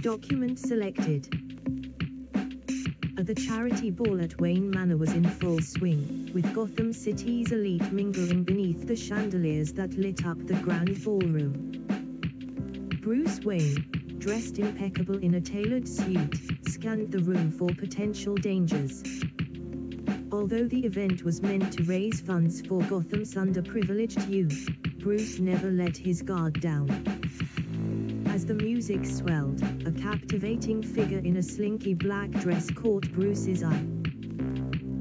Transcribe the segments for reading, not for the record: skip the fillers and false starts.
Document selected. The charity ball at Wayne Manor was in full swing, with Gotham City's elite mingling beneath the chandeliers that lit up the grand ballroom. Bruce Wayne, dressed impeccable in a tailored suit, scanned the room for potential dangers. Although the event was meant to raise funds for Gotham's underprivileged youth, Bruce never let his guard down. As the music swelled, a captivating figure in a slinky black dress caught Bruce's eye.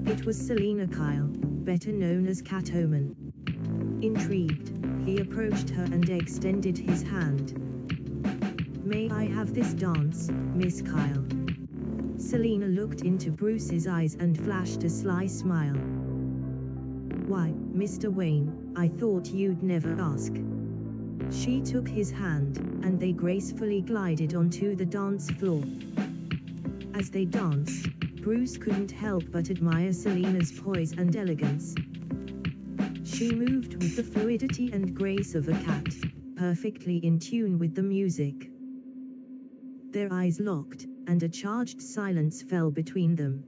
It was Selina Kyle, better known as Catwoman. Intrigued, he approached her and extended his hand. "May I have this dance, Miss Kyle?" Selina looked into Bruce's eyes and flashed a sly smile. "Why, Mr. Wayne, I thought you'd never ask." She took his hand, and they gracefully glided onto the dance floor. As they danced, Bruce couldn't help but admire Selina's poise and elegance. She moved with the fluidity and grace of a cat, perfectly in tune with the music. Their eyes locked, and a charged silence fell between them.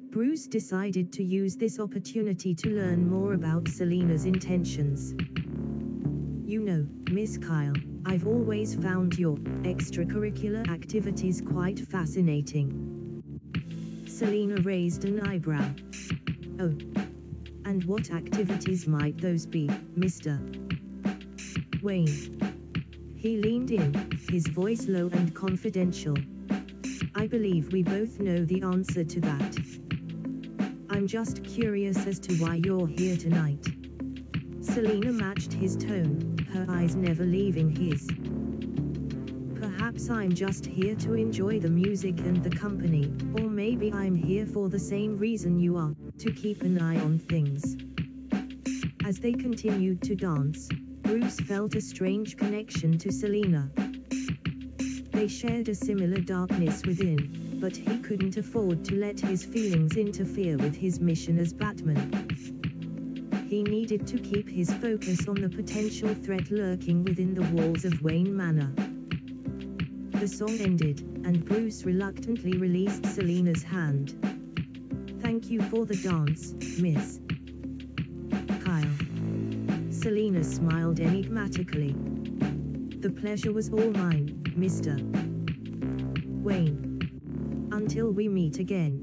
Bruce decided to use this opportunity to learn more about Selina's intentions. "You know, Miss Kyle, I've always found your extracurricular activities quite fascinating." Selina raised an eyebrow. "Oh. And what activities might those be, Mr. Wayne?" He leaned in, his voice low and confidential. "I believe we both know the answer to that. I'm just curious as to why you're here tonight." Selina matched his tone, her eyes never leaving his. "Perhaps I'm just here to enjoy the music and the company, or maybe I'm here for the same reason you are, to keep an eye on things." As they continued to dance, Bruce felt a strange connection to Selina. They shared a similar darkness within, but he couldn't afford to let his feelings interfere with his mission as Batman. He needed to keep his focus on the potential threat lurking within the walls of Wayne Manor. The song ended, and Bruce reluctantly released Selina's hand. "Thank you for the dance, Miss Kyle." Selina smiled enigmatically. "The pleasure was all mine, Mr. Wayne. Until we meet again."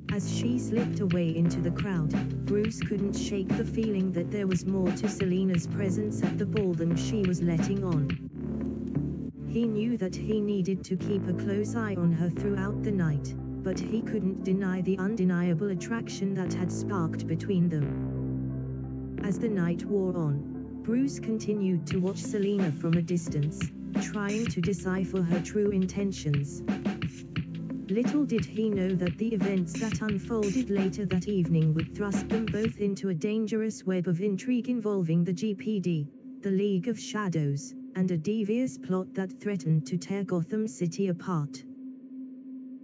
As she slipped away into the crowd, Bruce couldn't shake the feeling that there was more to Selina's presence at the ball than she was letting on. He knew that he needed to keep a close eye on her throughout the night, but he couldn't deny the undeniable attraction that had sparked between them. As the night wore on, Bruce continued to watch Selina from a distance, trying to decipher her true intentions. Little did he know that the events that unfolded later that evening would thrust them both into a dangerous web of intrigue involving the GPD, the League of Shadows, and a devious plot that threatened to tear Gotham City apart.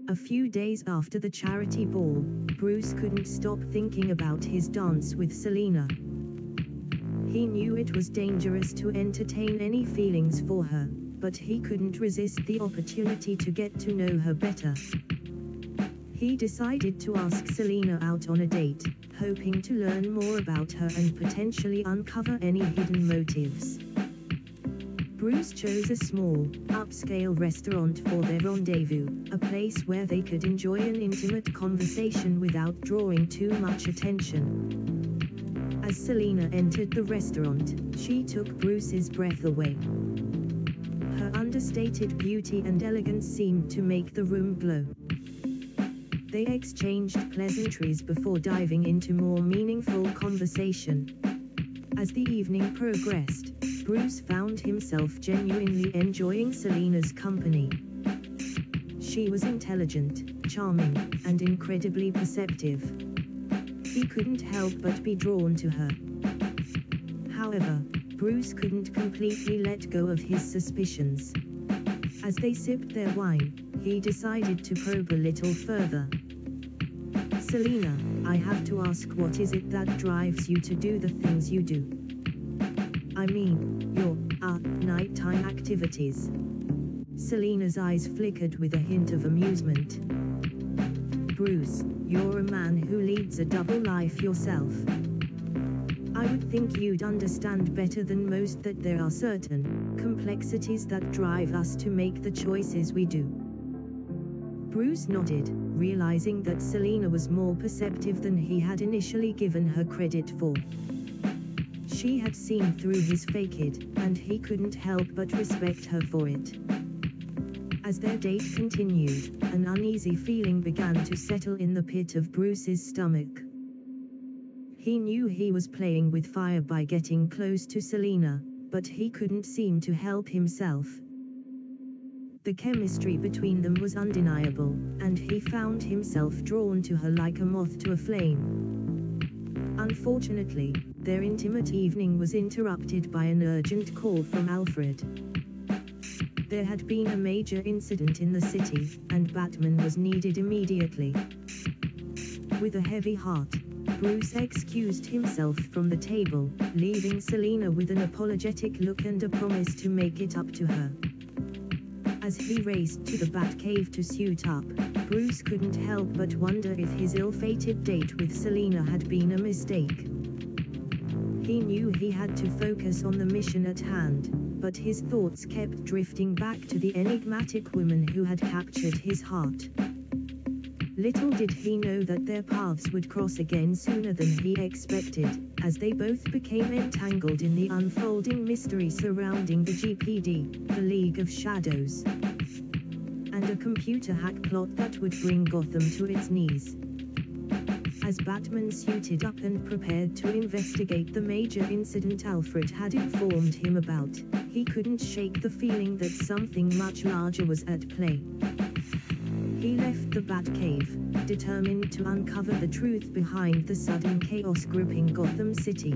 A few days after the charity ball, Bruce couldn't stop thinking about his dance with Selina. He knew it was dangerous to entertain any feelings for her, but he couldn't resist the opportunity to get to know her better. He decided to ask Selina out on a date, hoping to learn more about her and potentially uncover any hidden motives. Bruce chose a small, upscale restaurant for their rendezvous, a place where they could enjoy an intimate conversation without drawing too much attention. As Selina entered the restaurant, she took Bruce's breath away. Her understated beauty and elegance seemed to make the room glow. They exchanged pleasantries before diving into more meaningful conversation. As the evening progressed, Bruce found himself genuinely enjoying Selina's company. She was intelligent, charming, and incredibly perceptive. He couldn't help but be drawn to her. However, Bruce couldn't completely let go of his suspicions. As they sipped their wine, he decided to probe a little further. "Selina, I have to ask, what is it that drives you to do the things you do? I mean, your nighttime activities." Selina's eyes flickered with a hint of amusement. Bruce, you're a man who leads a double life yourself. I would think you'd understand better than most that there are certain complexities that drive us to make the choices we do. Bruce nodded, realizing that Selina was more perceptive than he had initially given her credit for. She had seen through his facade, and he couldn't help but respect her for it. As their date continued, an uneasy feeling began to settle in the pit of Bruce's stomach. He knew he was playing with fire by getting close to Selina, but he couldn't seem to help himself. The chemistry between them was undeniable, and he found himself drawn to her like a moth to a flame. Unfortunately, their intimate evening was interrupted by an urgent call from Alfred. There had been a major incident in the city, and Batman was needed immediately. With a heavy heart, Bruce excused himself from the table, leaving Selina with an apologetic look and a promise to make it up to her. As he raced to the Batcave to suit up, Bruce couldn't help but wonder if his ill-fated date with Selina had been a mistake. He knew he had to focus on the mission at hand, but his thoughts kept drifting back to the enigmatic woman who had captured his heart. Little did he know that their paths would cross again sooner than he expected, as they both became entangled in the unfolding mystery surrounding the GPD, the League of Shadows, and a computer hack plot that would bring Gotham to its knees. As Batman suited up and prepared to investigate the major incident Alfred had informed him about, he couldn't shake the feeling that something much larger was at play. He left the Batcave, determined to uncover the truth behind the sudden chaos gripping Gotham City.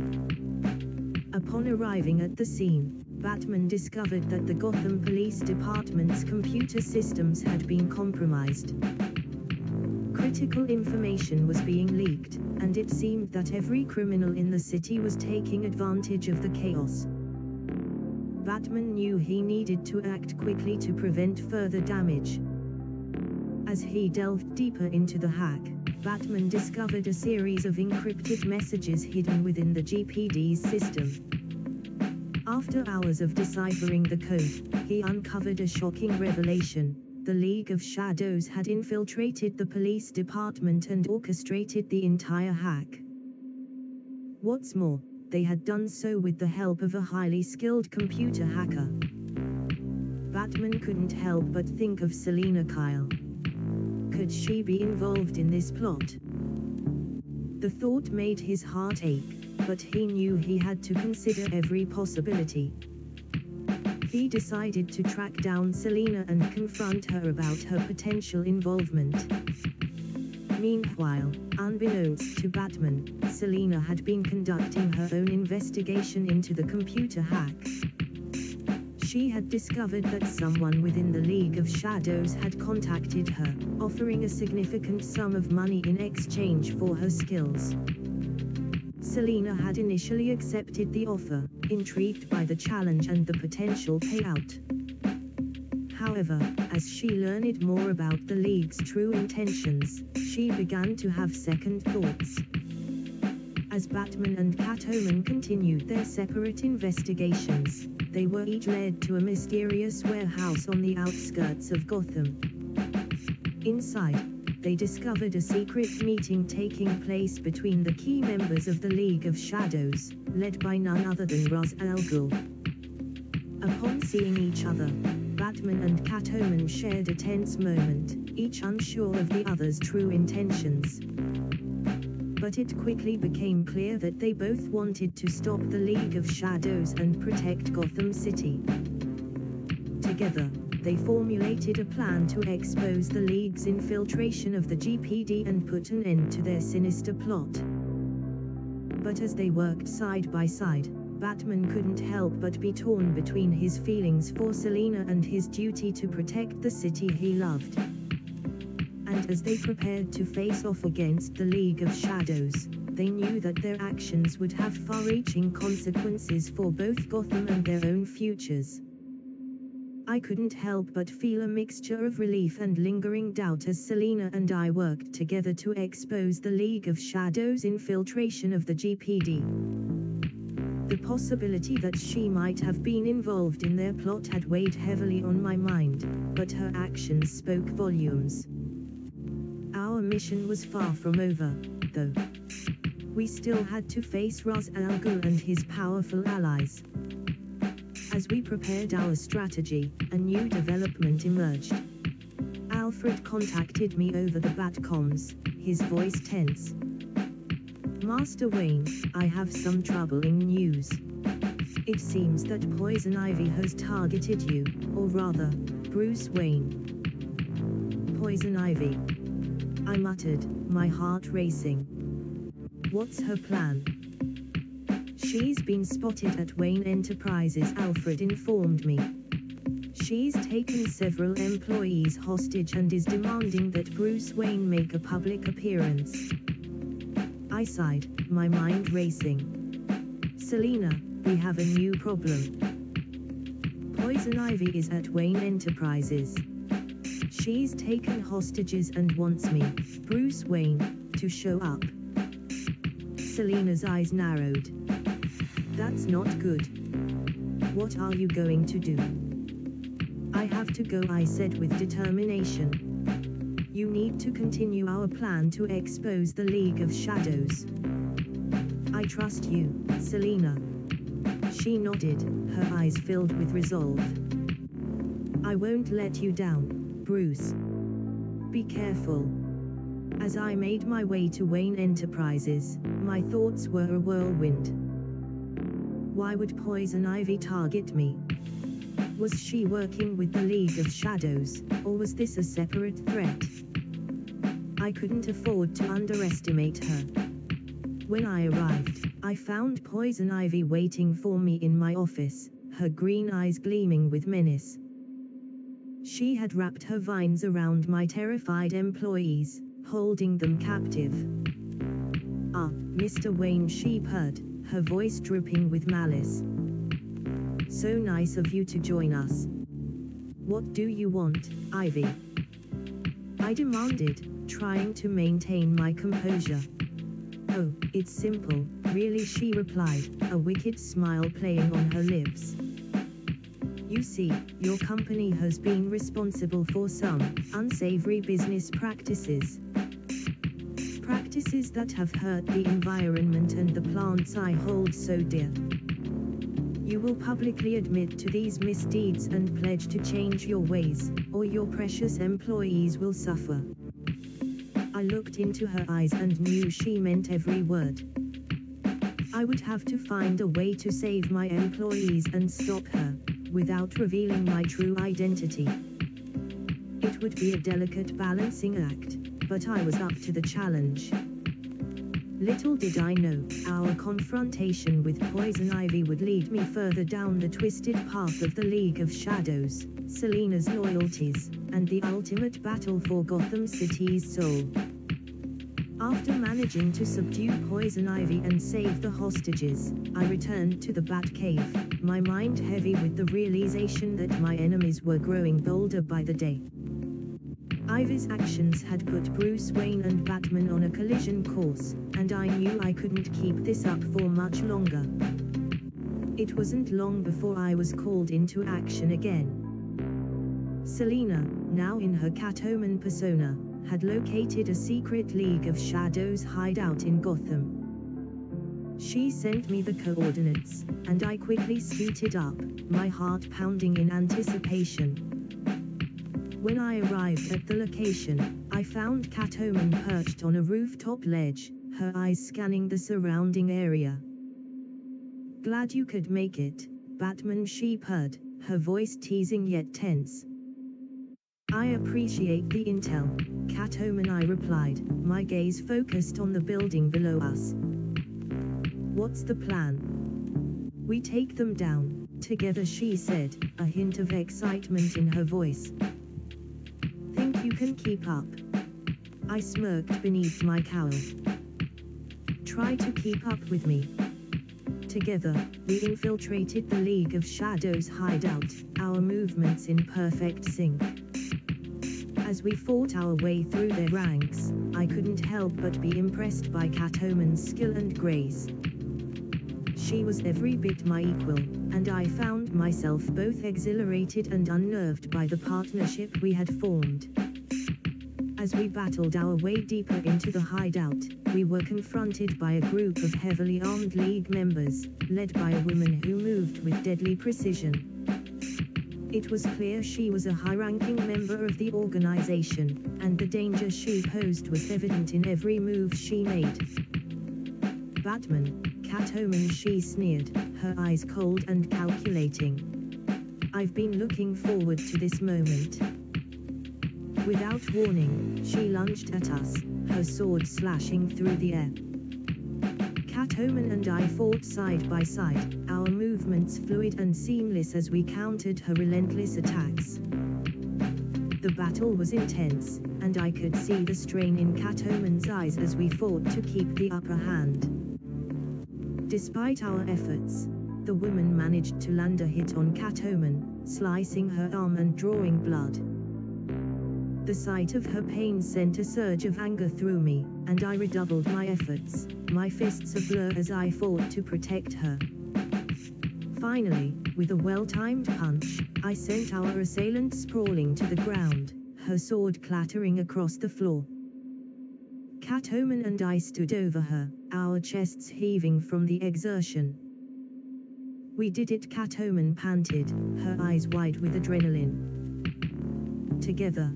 Upon arriving at the scene, Batman discovered that the Gotham Police Department's computer systems had been compromised. Critical information was being leaked, and it seemed that every criminal in the city was taking advantage of the chaos. Batman knew he needed to act quickly to prevent further damage. As he delved deeper into the hack, Batman discovered a series of encrypted messages hidden within the GPD's system. After hours of deciphering the code, he uncovered a shocking revelation. The League of Shadows had infiltrated the police department and orchestrated the entire hack. What's more, they had done so with the help of a highly skilled computer hacker. Batman couldn't help but think of Selina Kyle. Could she be involved in this plot? The thought made his heart ache, but he knew he had to consider every possibility. He decided to track down Selina and confront her about her potential involvement. Meanwhile, unbeknownst to Batman, Selina had been conducting her own investigation into the computer hack. She had discovered that someone within the League of Shadows had contacted her, offering a significant sum of money in exchange for her skills. Selina had initially accepted the offer, intrigued by the challenge and the potential payout. However, as she learned more about the League's true intentions, she began to have second thoughts. As Batman and Catwoman continued their separate investigations, they were each led to a mysterious warehouse on the outskirts of Gotham. Inside, they discovered a secret meeting taking place between the key members of the League of Shadows, led by none other than Ra's al Ghul. Upon seeing each other, Batman and Catwoman shared a tense moment, each unsure of the other's true intentions. But it quickly became clear that they both wanted to stop the League of Shadows and protect Gotham City. Together, they formulated a plan to expose the League's infiltration of the GPD and put an end to their sinister plot. But as they worked side by side, Batman couldn't help but be torn between his feelings for Selina and his duty to protect the city he loved. And as they prepared to face off against the League of Shadows, they knew that their actions would have far-reaching consequences for both Gotham and their own futures. I couldn't help but feel a mixture of relief and lingering doubt as Selina and I worked together to expose the League of Shadows' infiltration of the GPD. The possibility that she might have been involved in their plot had weighed heavily on my mind, but her actions spoke volumes. Our mission was far from over, though. We still had to face Ra's al Ghul and his powerful allies. As we prepared our strategy, a new development emerged. Alfred contacted me over the Batcoms, his voice tense. Master Wayne, I have some troubling news. It seems that Poison Ivy has targeted you, or rather, Bruce Wayne. Poison Ivy. I muttered, my heart racing. What's her plan? She's been spotted at Wayne Enterprises, Alfred informed me. She's taken several employees hostage and is demanding that Bruce Wayne make a public appearance. I sighed, my mind racing. Selina, we have a new problem. Poison Ivy is at Wayne Enterprises. She's taken hostages and wants me, Bruce Wayne, to show up. Selina's eyes narrowed. That's not good. What are you going to do? I have to go, I said with determination. You need to continue our plan to expose the League of Shadows. I trust you, Selina. She nodded, her eyes filled with resolve. I won't let you down, Bruce. Be careful. As I made my way to Wayne Enterprises, my thoughts were a whirlwind. Why would Poison Ivy target me? Was she working with the League of Shadows, or was this a separate threat? I couldn't afford to underestimate her. When I arrived, I found Poison Ivy waiting for me in my office, her green eyes gleaming with menace. She had wrapped her vines around my terrified employees, holding them captive. Ah, Mr. Wayne, she purred, her voice dripping with malice. So nice of you to join us. What do you want, Ivy? I demanded, trying to maintain my composure. Oh, it's simple, really, she replied, a wicked smile playing on her lips. You see, your company has been responsible for some unsavory business practices. Practices that have hurt the environment and the plants I hold so dear. You will publicly admit to these misdeeds and pledge to change your ways, or your precious employees will suffer. I looked into her eyes and knew she meant every word. I would have to find a way to save my employees and stop her, without revealing my true identity. It would be a delicate balancing act, but I was up to the challenge. Little did I know, our confrontation with Poison Ivy would lead me further down the twisted path of the League of Shadows, Selina's loyalties, and the ultimate battle for Gotham City's soul. After managing to subdue Poison Ivy and save the hostages, I returned to the Batcave, my mind heavy with the realization that my enemies were growing bolder by the day. Ivy's actions had put Bruce Wayne and Batman on a collision course, and I knew I couldn't keep this up for much longer. It wasn't long before I was called into action again. Selina, now in her Catwoman persona, had located a secret League of Shadows hideout in Gotham. She sent me the coordinates, and I quickly suited up, my heart pounding in anticipation. When I arrived at the location, I found Catwoman perched on a rooftop ledge, her eyes scanning the surrounding area. Glad you could make it, Batman, she purred, her voice teasing yet tense. I appreciate the intel, Catwoman, I replied, my gaze focused on the building below us. What's the plan? We take them down, together, she said, a hint of excitement in her voice. Think you can keep up? I smirked beneath my cowl. Try to keep up with me. Together, we infiltrated the League of Shadows hideout, our movements in perfect sync. As we fought our way through their ranks, I couldn't help but be impressed by Catwoman's skill and grace. She was every bit my equal, and I found myself both exhilarated and unnerved by the partnership we had formed. As we battled our way deeper into the hideout, we were confronted by a group of heavily armed League members, led by a woman who moved with deadly precision. It was clear she was a high-ranking member of the organization, and the danger she posed was evident in every move she made. "Batman, Catwoman," she sneered, her eyes cold and calculating. "I've been looking forward to this moment." Without warning, she lunged at us, her sword slashing through the air. Catwoman and I fought side by side, our movements fluid and seamless as we countered her relentless attacks. The battle was intense, and I could see the strain in Catwoman's eyes as we fought to keep the upper hand. Despite our efforts, the woman managed to land a hit on Catwoman, slicing her arm and drawing blood. The sight of her pain sent a surge of anger through me, and I redoubled my efforts, my fists ablur as I fought to protect her. Finally, with a well-timed punch, I sent our assailant sprawling to the ground, her sword clattering across the floor. Catwoman and I stood over her, our chests heaving from the exertion. "We did it," Catwoman panted, her eyes wide with adrenaline. "Together."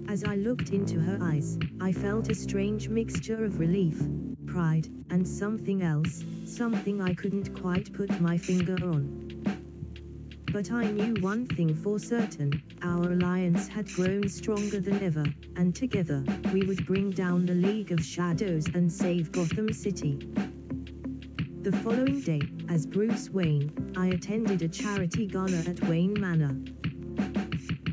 As I looked into her eyes, I felt a strange mixture of relief, pride, and something else, something I couldn't quite put my finger on. But I knew one thing for certain: our alliance had grown stronger than ever, and together, we would bring down the League of Shadows and save Gotham City. The following day, as Bruce Wayne, I attended a charity gala at Wayne Manor.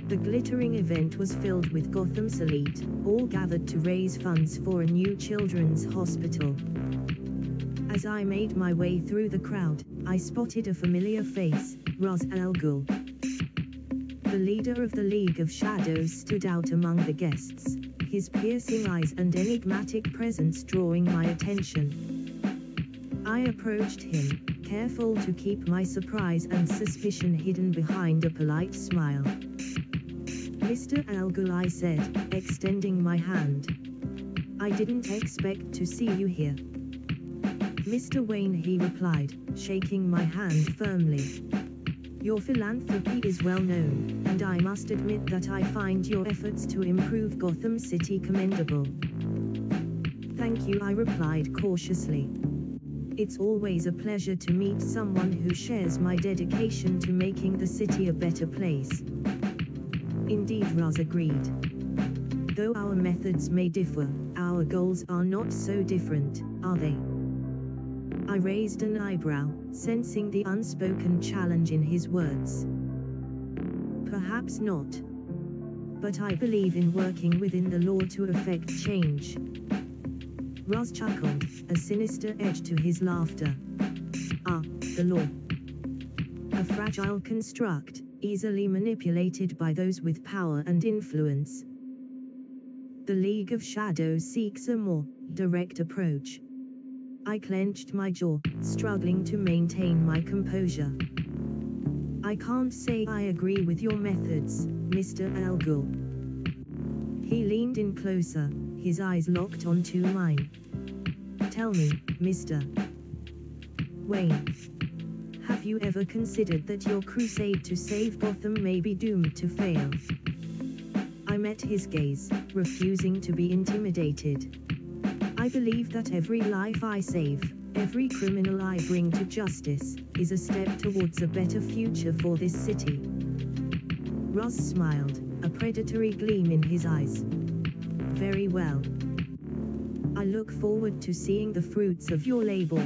The glittering event was filled with Gotham's elite, all gathered to raise funds for a new children's hospital. As I made my way through the crowd, I spotted a familiar face, Ra's al Ghul. The leader of the League of Shadows stood out among the guests, his piercing eyes and enigmatic presence drawing my attention. I approached him, careful to keep my surprise and suspicion hidden behind a polite smile. "Mr. Al Ghul," I said, extending my hand. "I didn't expect to see you here." "Mr. Wayne," he replied, shaking my hand firmly. "Your philanthropy is well known, and I must admit that I find your efforts to improve Gotham City commendable." "Thank you," I replied cautiously. "It's always a pleasure to meet someone who shares my dedication to making the city a better place." "Indeed," Raz agreed. "Though our methods may differ, our goals are not so different, are they?" I raised an eyebrow, sensing the unspoken challenge in his words. "Perhaps not. But I believe in working within the law to effect change." Raz chuckled, a sinister edge to his laughter. "Ah, the law. A fragile construct, easily manipulated by those with power and influence. The League of Shadows seeks a more direct approach." I clenched my jaw, struggling to maintain my composure. "I can't say I agree with your methods, Mr. Al Ghul." He leaned in closer, his eyes locked onto mine. "Tell me, Mr. Wayne. Have you ever considered that your crusade to save Gotham may be doomed to fail?" I met his gaze, refusing to be intimidated. "I believe that every life I save, every criminal I bring to justice, is a step towards a better future for this city." Ross smiled, a predatory gleam in his eyes. "Very well. I look forward to seeing the fruits of your labor."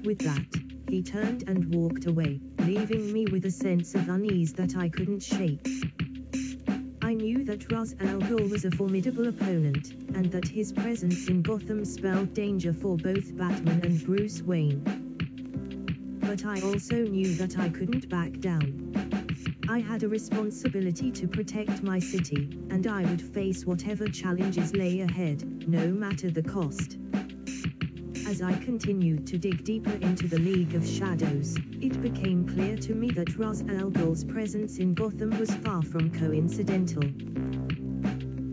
With that, he turned and walked away, leaving me with a sense of unease that I couldn't shake. I knew that Ra's al Ghul was a formidable opponent, and that his presence in Gotham spelled danger for both Batman and Bruce Wayne. but I also knew that I couldn't back down. I had a responsibility to protect my city, and I would face whatever challenges lay ahead, no matter the cost. As I continued to dig deeper into the League of Shadows, it became clear to me that Ra's al Ghul's presence in Gotham was far from coincidental.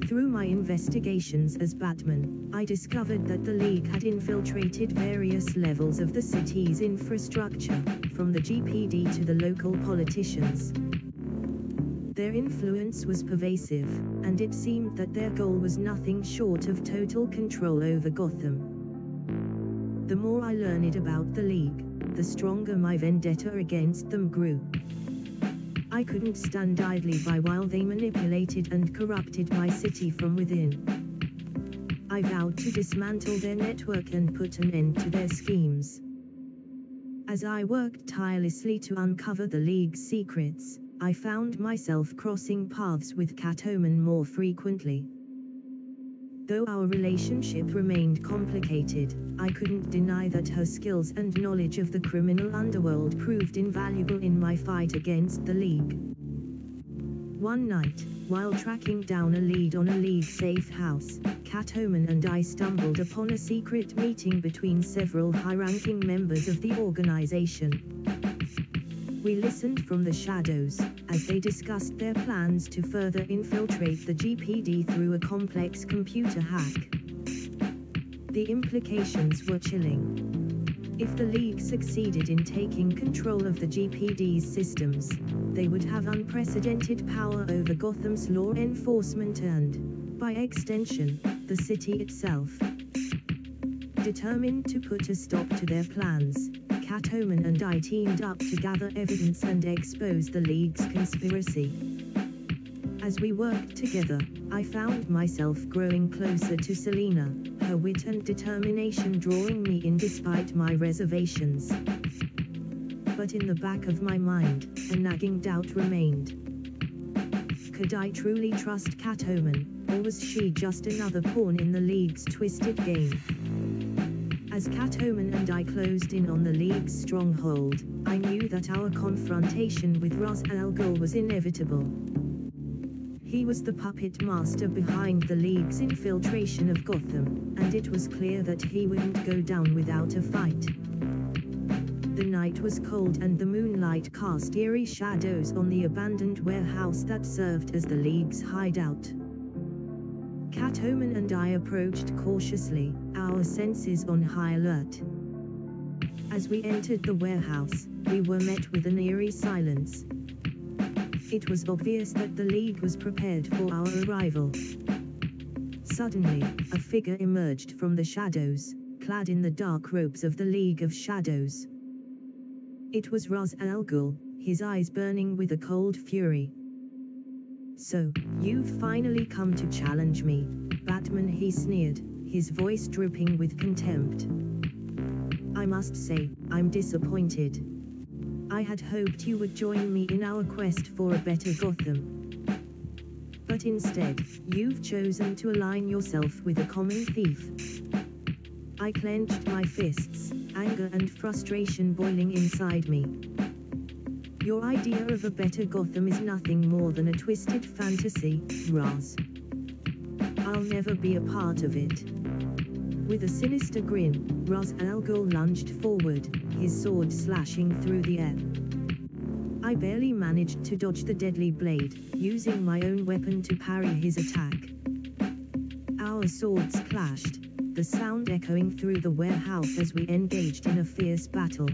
Through my investigations as Batman, I discovered that the League had infiltrated various levels of the city's infrastructure, from the GPD to the local politicians. Their influence was pervasive, and it seemed that their goal was nothing short of total control over Gotham. The more I learned about the League, the stronger my vendetta against them grew. I couldn't stand idly by while they manipulated and corrupted my city from within. I vowed to dismantle their network and put an end to their schemes. As I worked tirelessly to uncover the League's secrets, I found myself crossing paths with Catwoman more frequently. Though our relationship remained complicated, I couldn't deny that her skills and knowledge of the criminal underworld proved invaluable in my fight against the League. One night, while tracking down a lead on a League safe house, Catwoman and I stumbled upon a secret meeting between several high-ranking members of the organization. We listened from the shadows, as they discussed their plans to further infiltrate the GPD through a complex computer hack. The implications were chilling. If the League succeeded in taking control of the GPD's systems, they would have unprecedented power over Gotham's law enforcement and, by extension, the city itself. Determined to put a stop to their plans, Catwoman and I teamed up to gather evidence and expose the League's conspiracy. As we worked together, I found myself growing closer to Selina, her wit and determination drawing me in despite my reservations. But in the back of my mind, a nagging doubt remained. Could I truly trust Catwoman, or was she just another pawn in the League's twisted game? As Catwoman and I closed in on the League's stronghold, I knew that our confrontation with Ra's al Ghul was inevitable. He was the puppet master behind the League's infiltration of Gotham, and it was clear that he wouldn't go down without a fight. The night was cold and the moonlight cast eerie shadows on the abandoned warehouse that served as the League's hideout. Catwoman and I approached cautiously, our senses on high alert. As we entered the warehouse, we were met with an eerie silence. It was obvious that the League was prepared for our arrival. Suddenly, a figure emerged from the shadows, clad in the dark robes of the League of Shadows. It was Ra's al Ghul, his eyes burning with a cold fury. "So, you've finally come to challenge me, Batman," he sneered, his voice dripping with contempt. "I must say, I'm disappointed. I had hoped you would join me in our quest for a better Gotham. But instead, you've chosen to align yourself with a common thief." I clenched my fists, anger and frustration boiling inside me. "Your idea of a better Gotham is nothing more than a twisted fantasy, Raz. I'll never be a part of it." With a sinister grin, Ra's al Ghul lunged forward, his sword slashing through the air. I barely managed to dodge the deadly blade, using my own weapon to parry his attack. Our swords clashed, the sound echoing through the warehouse as we engaged in a fierce battle.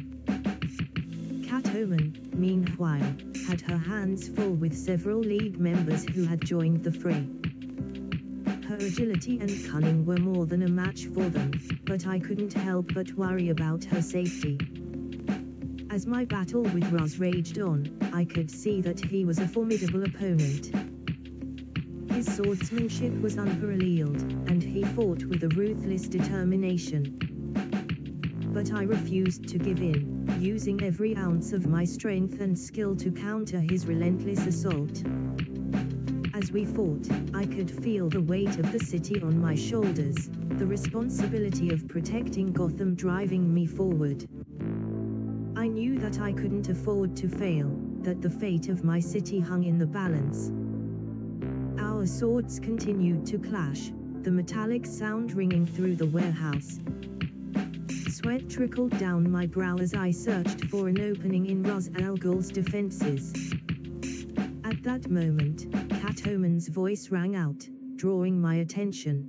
Catwoman, meanwhile, had her hands full with several League members who had joined the fray. Her agility and cunning were more than a match for them, but I couldn't help but worry about her safety. As my battle with Raz raged on, I could see that he was a formidable opponent. His swordsmanship was unparalleled, and he fought with a ruthless determination. But I refused to give in, using every ounce of my strength and skill to counter his relentless assault. As we fought, I could feel the weight of the city on my shoulders, the responsibility of protecting Gotham driving me forward. I knew that I couldn't afford to fail, that the fate of my city hung in the balance. Our swords continued to clash, the metallic sound ringing through the warehouse. Sweat trickled down my brow as I searched for an opening in Ra's al Ghul's defenses. At that moment, Catwoman's voice rang out, drawing my attention.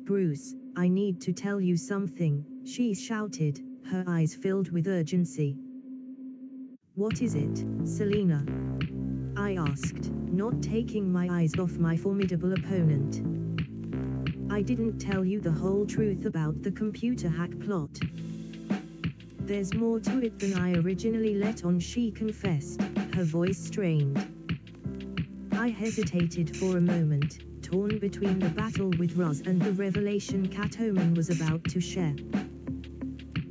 "Bruce, I need to tell you something," she shouted, her eyes filled with urgency. "What is it, Selina?" I asked, not taking my eyes off my formidable opponent. "I didn't tell you the whole truth about the computer hack plot. There's more to it than I originally let on," she confessed, her voice strained. I hesitated for a moment, torn between the battle with Ra's and the revelation Catwoman was about to share.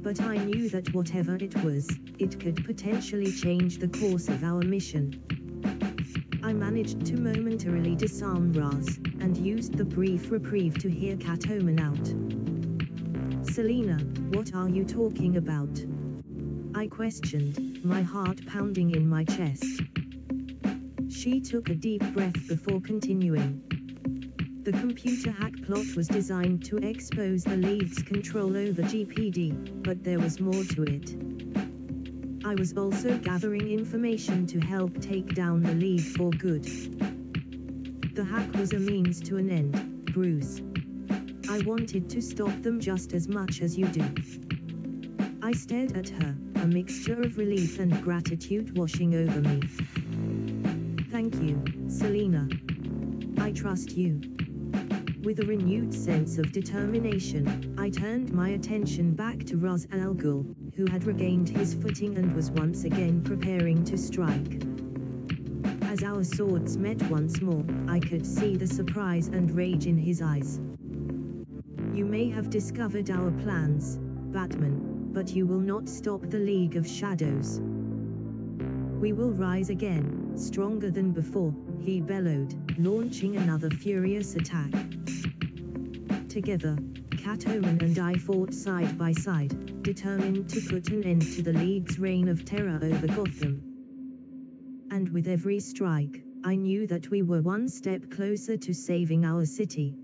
But I knew that whatever it was, it could potentially change the course of our mission. I managed to momentarily disarm Ra's, and used the brief reprieve to hear Catwoman out. "Selina, what are you talking about?" I questioned, my heart pounding in my chest. She took a deep breath before continuing. "The computer hack plot was designed to expose the League's control over GPD, but there was more to it. I was also gathering information to help take down the League for good. The hack was a means to an end, Bruce. I wanted to stop them just as much as you do." I stared at her, a mixture of relief and gratitude washing over me. "Thank you, Selina. I trust you." With a renewed sense of determination, I turned my attention back to Ra's al Ghul, who had regained his footing and was once again preparing to strike. As our swords met once more, I could see the surprise and rage in his eyes. "You may have discovered our plans, Batman, but you will not stop the League of Shadows. We will rise again, stronger than before," he bellowed, launching another furious attack. Together, Catwoman and I fought side by side, determined to put an end to the League's reign of terror over Gotham. And with every strike, I knew that we were one step closer to saving our city.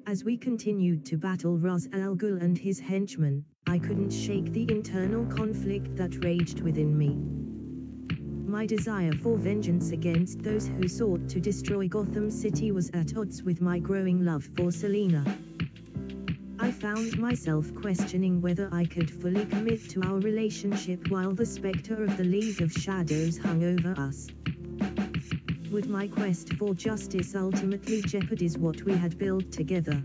As we continued to battle Ra's al Ghul and his henchmen, I couldn't shake the internal conflict that raged within me. My desire for vengeance against those who sought to destroy Gotham City was at odds with my growing love for Selina. I found myself questioning whether I could fully commit to our relationship while the specter of the League of Shadows hung over us. Would my quest for justice ultimately jeopardize what we had built together?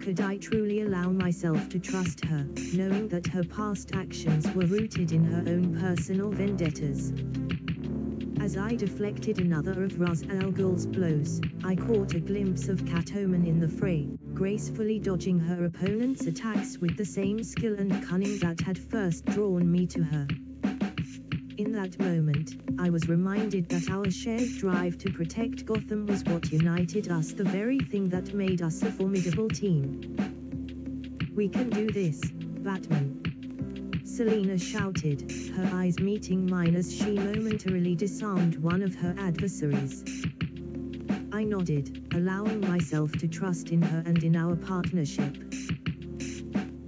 Could I truly allow myself to trust her, knowing that her past actions were rooted in her own personal vendettas? As I deflected another of Ra's al Ghul's blows, I caught a glimpse of Catwoman in the fray, gracefully dodging her opponent's attacks with the same skill and cunning that had first drawn me to her. In that moment, I was reminded that our shared drive to protect Gotham was what united us, the very thing that made us a formidable team. "We can do this, Batman," Selina shouted, her eyes meeting mine as she momentarily disarmed one of her adversaries. I nodded, allowing myself to trust in her and in our partnership.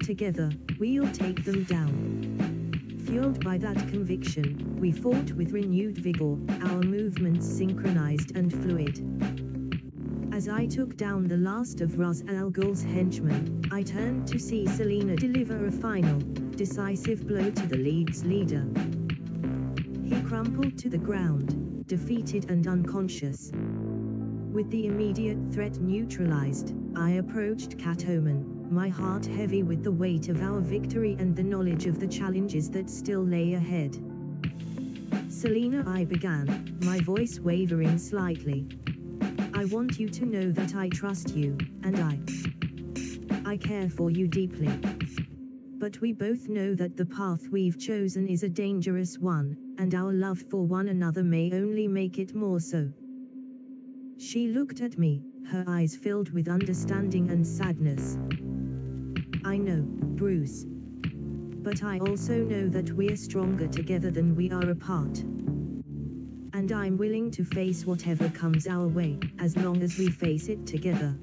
"Together, we'll take them down." Fueled by that conviction, we fought with renewed vigor, our movements synchronized and fluid. As I took down the last of Ra's al Ghul's henchmen, I turned to see Selina deliver a final, decisive blow to the League's leader. He crumpled to the ground, defeated and unconscious. With the immediate threat neutralized, I approached Catwoman, my heart heavy with the weight of our victory and the knowledge of the challenges that still lay ahead. "Selina," I began, my voice wavering slightly. "I want you to know that I trust you, and I care for you deeply. But we both know that the path we've chosen is a dangerous one, and our love for one another may only make it more so." She looked at me, her eyes filled with understanding and sadness. "I know, Bruce. But I also know that we're stronger together than we are apart. And I'm willing to face whatever comes our way, as long as we face it together.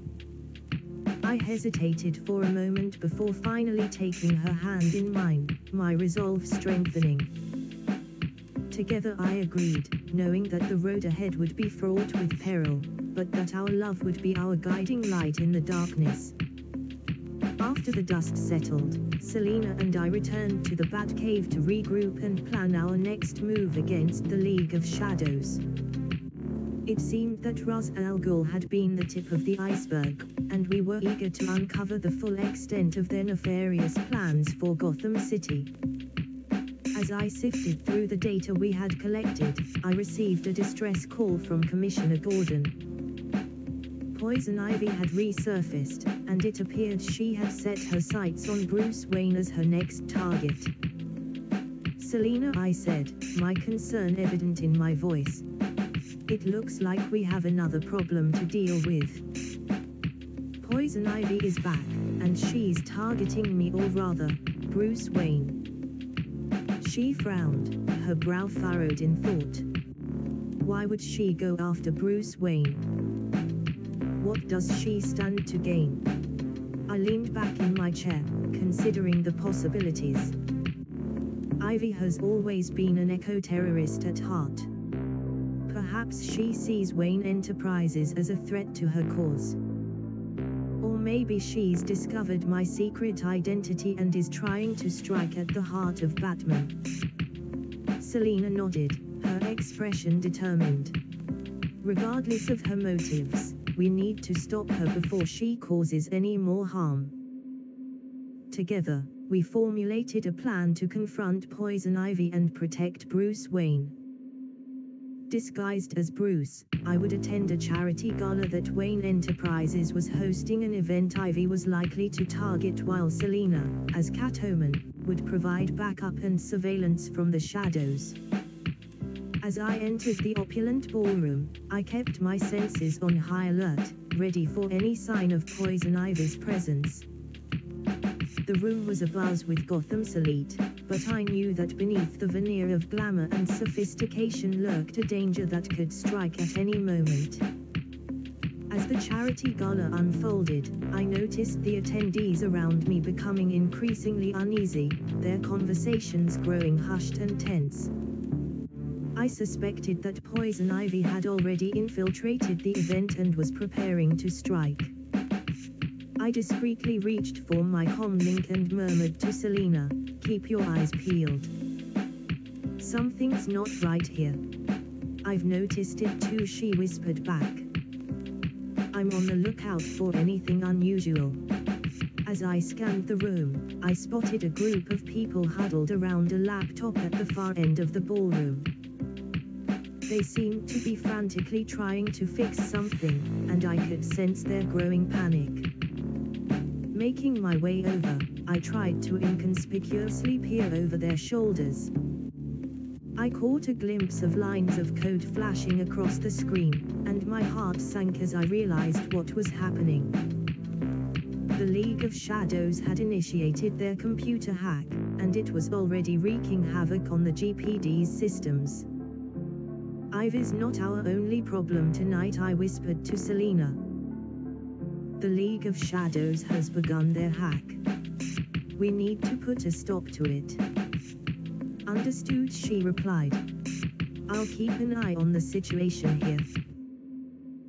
I hesitated for a moment before finally taking her hand in mine, my resolve strengthening. Together I agreed, knowing that the road ahead would be fraught with peril, but that our love would be our guiding light in the darkness. After the dust settled, Selina and I returned to the Batcave to regroup and plan our next move against the League of Shadows. It seemed that Ra's al Ghul had been the tip of the iceberg, and we were eager to uncover the full extent of their nefarious plans for Gotham City. As I sifted through the data we had collected, I received a distress call from Commissioner Gordon. Poison Ivy had resurfaced, and it appeared she had set her sights on Bruce Wayne as her next target. Selina, I said, my concern evident in my voice. It looks like we have another problem to deal with. Poison Ivy is back, and she's targeting me, or rather, Bruce Wayne. She frowned, her brow furrowed in thought. Why would she go after Bruce Wayne? What does she stand to gain? I leaned back in my chair, considering the possibilities. Ivy has always been an eco-terrorist at heart. Perhaps she sees Wayne Enterprises as a threat to her cause. Or maybe she's discovered my secret identity and is trying to strike at the heart of Batman. Selina nodded, her expression determined. Regardless of her motives, we need to stop her before she causes any more harm. Together, we formulated a plan to confront Poison Ivy and protect Bruce Wayne. Disguised as Bruce, I would attend a charity gala that Wayne Enterprises was hosting, an event Ivy was likely to target, while Selina, as Catwoman, would provide backup and surveillance from the shadows. As I entered the opulent ballroom, I kept my senses on high alert, ready for any sign of Poison Ivy's presence. The room was abuzz with Gotham's elite, but I knew that beneath the veneer of glamour and sophistication lurked a danger that could strike at any moment. As the charity gala unfolded, I noticed the attendees around me becoming increasingly uneasy, their conversations growing hushed and tense. I suspected that Poison Ivy had already infiltrated the event and was preparing to strike. I discreetly reached for my comlink and murmured to Selina, "Keep your eyes peeled. Something's not right here." "I've noticed it too," she whispered back. "I'm on the lookout for anything unusual." As I scanned the room, I spotted a group of people huddled around a laptop at the far end of the ballroom. They seemed to be frantically trying to fix something, and I could sense their growing panic. Making my way over, I tried to inconspicuously peer over their shoulders. I caught a glimpse of lines of code flashing across the screen, and my heart sank as I realized what was happening. The League of Shadows had initiated their computer hack, and it was already wreaking havoc on the GPD's systems. "Ivy's not our only problem tonight," I whispered to Selina. "The League of Shadows has begun their hack. We need to put a stop to it." "Understood," she replied. "I'll keep an eye on the situation here.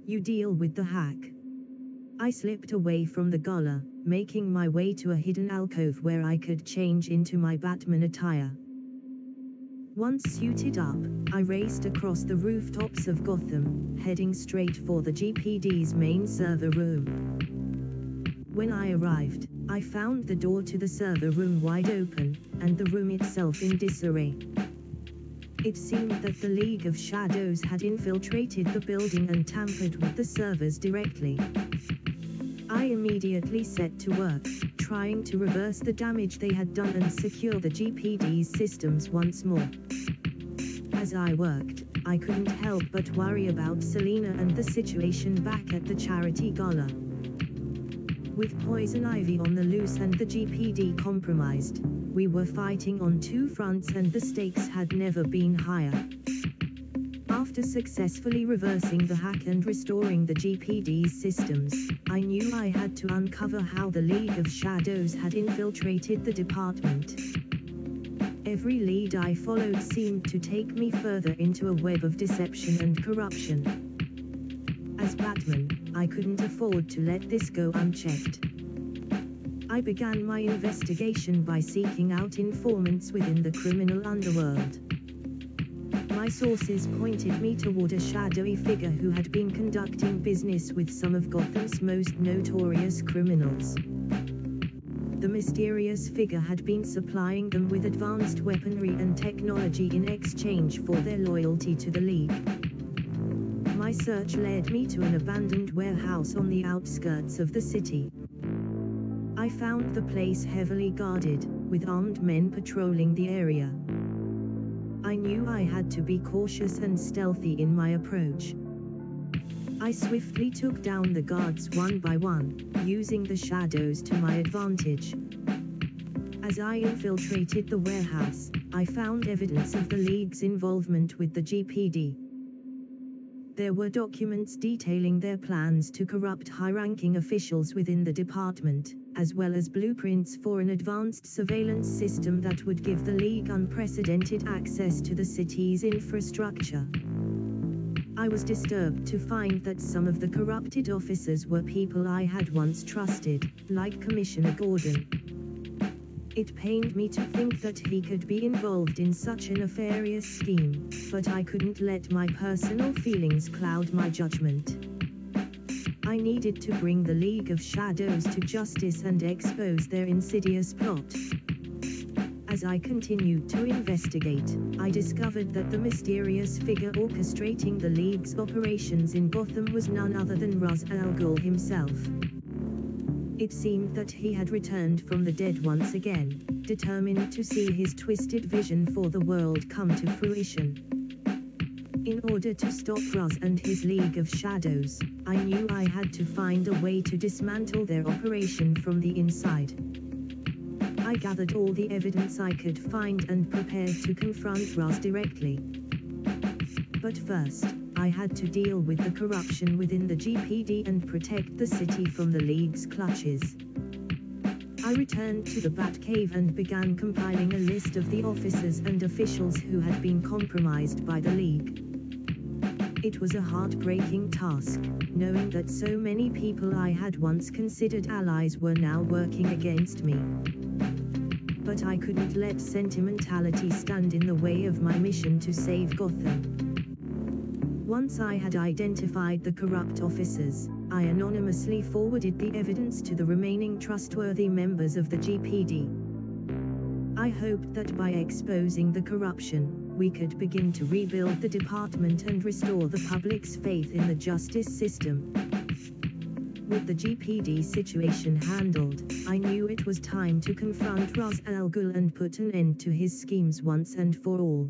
You deal with the hack." I slipped away from the gala, making my way to a hidden alcove where I could change into my Batman attire. Once suited up, I raced across the rooftops of Gotham, heading straight for the GPD's main server room. When I arrived, I found the door to the server room wide open, and the room itself in disarray. It seemed that the League of Shadows had infiltrated the building and tampered with the servers directly. I immediately set to work, trying to reverse the damage they had done and secure the GPD's systems once more. As I worked, I couldn't help but worry about Selina and the situation back at the charity gala. With Poison Ivy on the loose and the GPD compromised, we were fighting on two fronts and the stakes had never been higher. After successfully reversing the hack and restoring the GPD's systems, I knew I had to uncover how the League of Shadows had infiltrated the department. Every lead I followed seemed to take me further into a web of deception and corruption. As Batman, I couldn't afford to let this go unchecked. I began my investigation by seeking out informants within the criminal underworld. My sources pointed me toward a shadowy figure who had been conducting business with some of Gotham's most notorious criminals. The mysterious figure had been supplying them with advanced weaponry and technology in exchange for their loyalty to the League. My search led me to an abandoned warehouse on the outskirts of the city. I found the place heavily guarded, with armed men patrolling the area. I knew I had to be cautious and stealthy in my approach. I swiftly took down the guards one by one, using the shadows to my advantage. As I infiltrated the warehouse, I found evidence of the League's involvement with the GPD. There were documents detailing their plans to corrupt high-ranking officials within the department, as well as blueprints for an advanced surveillance system that would give the League unprecedented access to the city's infrastructure. I was disturbed to find that some of the corrupted officers were people I had once trusted, like Commissioner Gordon. It pained me to think that he could be involved in such a nefarious scheme, but I couldn't let my personal feelings cloud my judgment. I needed to bring the League of Shadows to justice and expose their insidious plot. As I continued to investigate, I discovered that the mysterious figure orchestrating the League's operations in Gotham was none other than Ra's al Ghul himself. It seemed that he had returned from the dead once again, determined to see his twisted vision for the world come to fruition. In order to stop Ra's and his League of Shadows, I knew I had to find a way to dismantle their operation from the inside. I gathered all the evidence I could find and prepared to confront Ra's directly. But first, I had to deal with the corruption within the GPD and protect the city from the League's clutches. I returned to the Batcave and began compiling a list of the officers and officials who had been compromised by the League. It was a heartbreaking task, knowing that so many people I had once considered allies were now working against me. But I couldn't let sentimentality stand in the way of my mission to save Gotham. Once I had identified the corrupt officers, I anonymously forwarded the evidence to the remaining trustworthy members of the GPD. I hoped that by exposing the corruption, we could begin to rebuild the department and restore the public's faith in the justice system. With the GPD situation handled, I knew it was time to confront Ra's al Ghul and put an end to his schemes once and for all.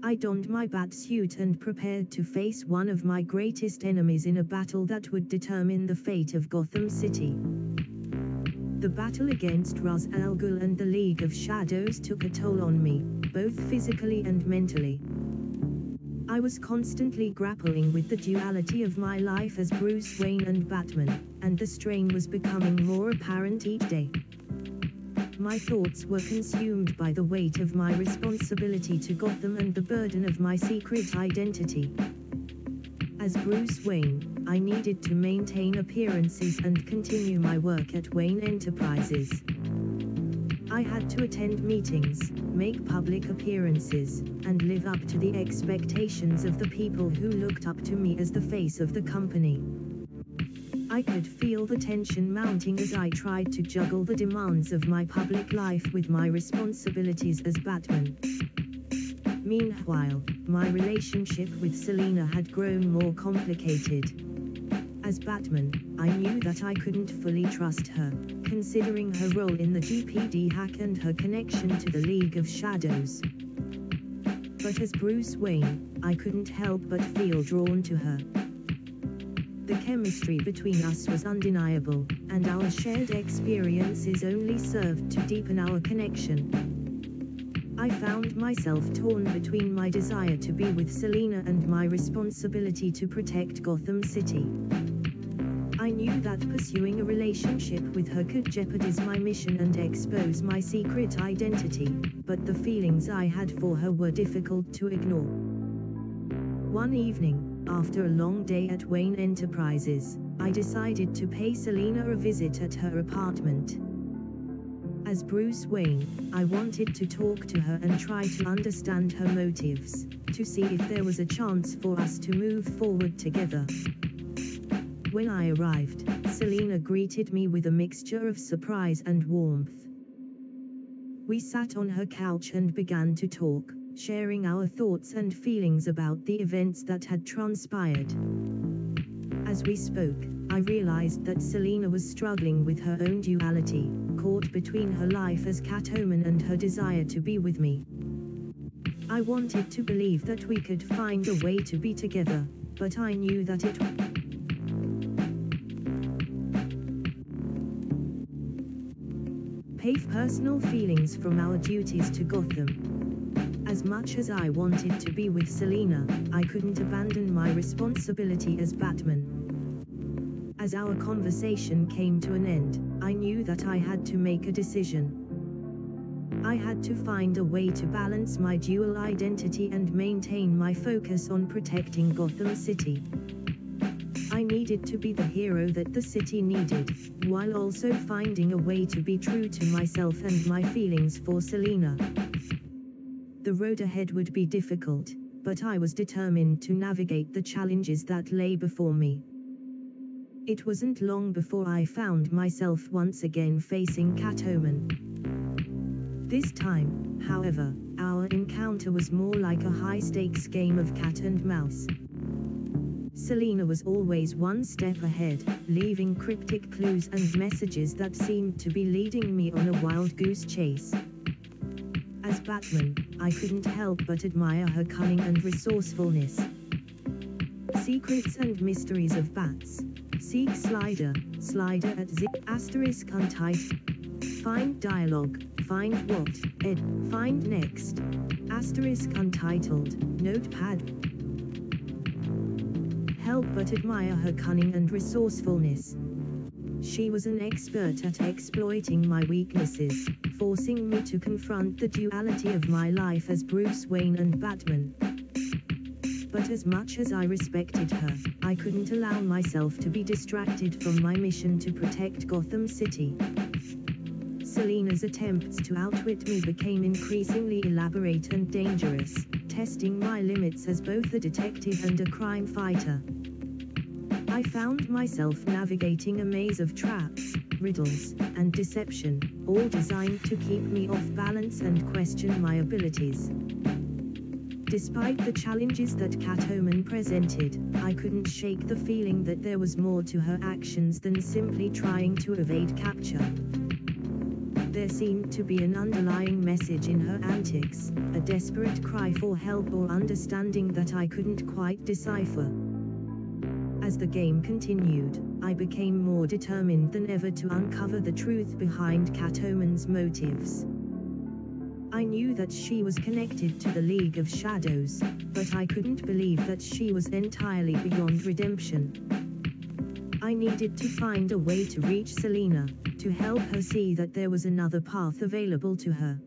I donned my bat suit and prepared to face one of my greatest enemies in a battle that would determine the fate of Gotham City. The battle against Ra's al Ghul and the League of Shadows took a toll on me, both physically and mentally. I was constantly grappling with the duality of my life as Bruce Wayne and Batman, and the strain was becoming more apparent each day. My thoughts were consumed by the weight of my responsibility to Gotham and the burden of my secret identity. As Bruce Wayne, I needed to maintain appearances and continue my work at Wayne Enterprises. I had to attend meetings, make public appearances, and live up to the expectations of the people who looked up to me as the face of the company. I could feel the tension mounting as I tried to juggle the demands of my public life with my responsibilities as Batman. Meanwhile, my relationship with Selina had grown more complicated. As Batman, I knew that I couldn't fully trust her, considering her role in the GPD hack and her connection to the League of Shadows. But as Bruce Wayne, I couldn't help but feel drawn to her. The chemistry between us was undeniable, and our shared experiences only served to deepen our connection. I found myself torn between my desire to be with Selina and my responsibility to protect Gotham City. I knew that pursuing a relationship with her could jeopardize my mission and expose my secret identity, but the feelings I had for her were difficult to ignore. One evening, after a long day at Wayne Enterprises, I decided to pay Selina a visit at her apartment. As Bruce Wayne, I wanted to talk to her and try to understand her motives, to see if there was a chance for us to move forward together. When I arrived, Selina greeted me with a mixture of surprise and warmth. We sat on her couch and began to talk, sharing our thoughts and feelings about the events that had transpired. As we spoke, I realized that Selina was struggling with her own duality, caught between her life as Catwoman and her desire to be with me. I wanted to believe that we could find a way to be together, but I knew that it pave personal feelings from our duties to Gotham. As much as I wanted to be with Selina, I couldn't abandon my responsibility as Batman. As our conversation came to an end, I knew that I had to make a decision. I had to find a way to balance my dual identity and maintain my focus on protecting Gotham City. I needed to be the hero that the city needed, while also finding a way to be true to myself and my feelings for Selina. The road ahead would be difficult, but I was determined to navigate the challenges that lay before me. It wasn't long before I found myself once again facing Catwoman. This time, however, our encounter was more like a high-stakes game of cat and mouse. Selina was always one step ahead, leaving cryptic clues and messages that seemed to be leading me on a wild goose chase. As Batman, I couldn't help but admire her cunning and resourcefulness. Secrets and mysteries of bats. Seek slider at zip * untitled. Find dialogue, find what, ed, find next. * untitled, notepad. Help but admire her cunning and resourcefulness. She was an expert at exploiting my weaknesses, forcing me to confront the duality of my life as Bruce Wayne and Batman. But as much as I respected her, I couldn't allow myself to be distracted from my mission to protect Gotham City. Selina's attempts to outwit me became increasingly elaborate and dangerous, testing my limits as both a detective and a crime fighter. I found myself navigating a maze of traps, riddles, and deception, all designed to keep me off balance and question my abilities. Despite the challenges that Catwoman presented, I couldn't shake the feeling that there was more to her actions than simply trying to evade capture. There seemed to be an underlying message in her antics, a desperate cry for help or understanding that I couldn't quite decipher. As the game continued, I became more determined than ever to uncover the truth behind Catwoman's motives. I knew that she was connected to the League of Shadows, but I couldn't believe that she was entirely beyond redemption. I needed to find a way to reach Selina, to help her see that there was another path available to her.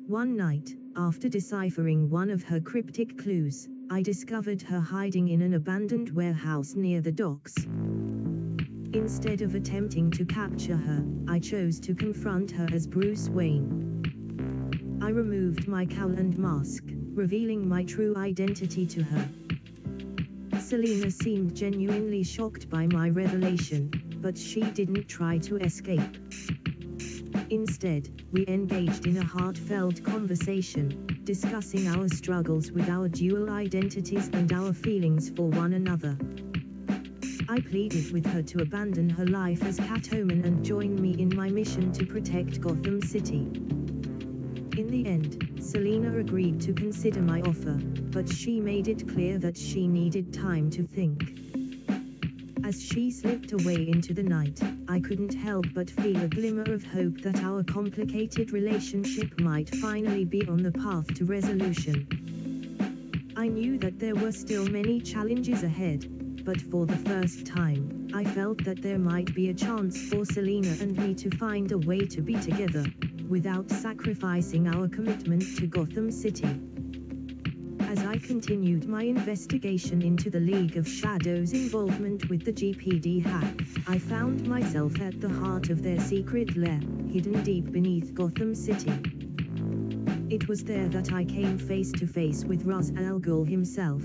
One night, after deciphering one of her cryptic clues, I discovered her hiding in an abandoned warehouse near the docks. Instead of attempting to capture her, I chose to confront her as Bruce Wayne. I removed my cowl and mask, revealing my true identity to her. Selina seemed genuinely shocked by my revelation, but she didn't try to escape. Instead, we engaged in a heartfelt conversation, discussing our struggles with our dual identities and our feelings for one another. I pleaded with her to abandon her life as Catwoman and join me in my mission to protect Gotham City. In the end, Selina agreed to consider my offer, but she made it clear that she needed time to think. As she slipped away into the night, I couldn't help but feel a glimmer of hope that our complicated relationship might finally be on the path to resolution. I knew that there were still many challenges ahead, but for the first time, I felt that there might be a chance for Selina and me to find a way to be together, without sacrificing our commitment to Gotham City. As I continued my investigation into the League of Shadows' involvement with the GPD hack, I found myself at the heart of their secret lair, hidden deep beneath Gotham City. It was there that I came face to face with Ra's al Ghul himself.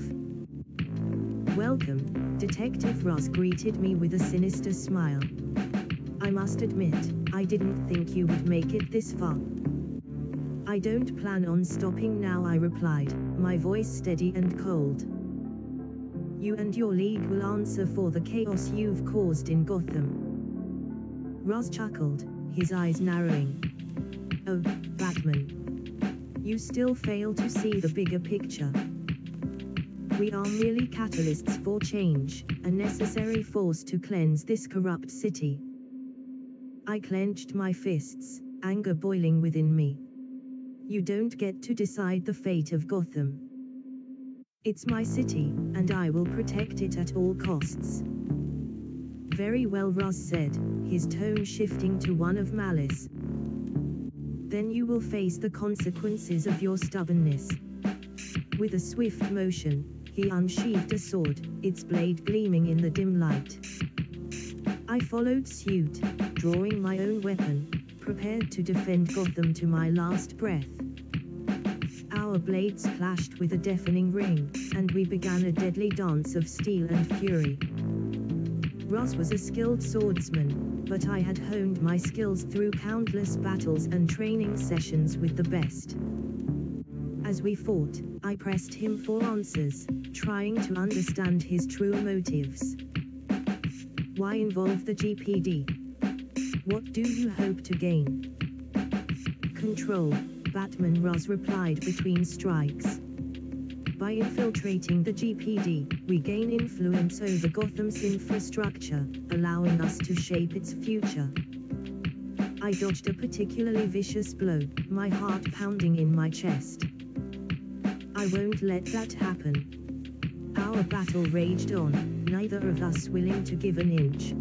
"Welcome, Detective." Ra's greeted me with a sinister smile. "I must admit, I didn't think you would make it this far." "I don't plan on stopping now," I replied, my voice steady and cold. "You and your league will answer for the chaos you've caused in Gotham." Ra's chuckled, his eyes narrowing. "Oh, Batman. You still fail to see the bigger picture. We are merely catalysts for change, a necessary force to cleanse this corrupt city." I clenched my fists, anger boiling within me. "You don't get to decide the fate of Gotham. It's my city, and I will protect it at all costs." "Very well," Ra's said, his tone shifting to one of malice. "Then you will face the consequences of your stubbornness." With a swift motion, he unsheathed a sword, its blade gleaming in the dim light. I followed suit, drawing my own weapon, prepared to defend Gotham to my last breath. Our blades clashed with a deafening ring, and we began a deadly dance of steel and fury. Ra's was a skilled swordsman, but I had honed my skills through countless battles and training sessions with the best. As we fought, I pressed him for answers, trying to understand his true motives. "Why involve the GPD? What do you hope to gain?" "Control, Batman," Ra's replied between strikes. "By infiltrating the GPD, we gain influence over Gotham's infrastructure, allowing us to shape its future." I dodged a particularly vicious blow, my heart pounding in my chest. "I won't let that happen." Our battle raged on, neither of us willing to give an inch.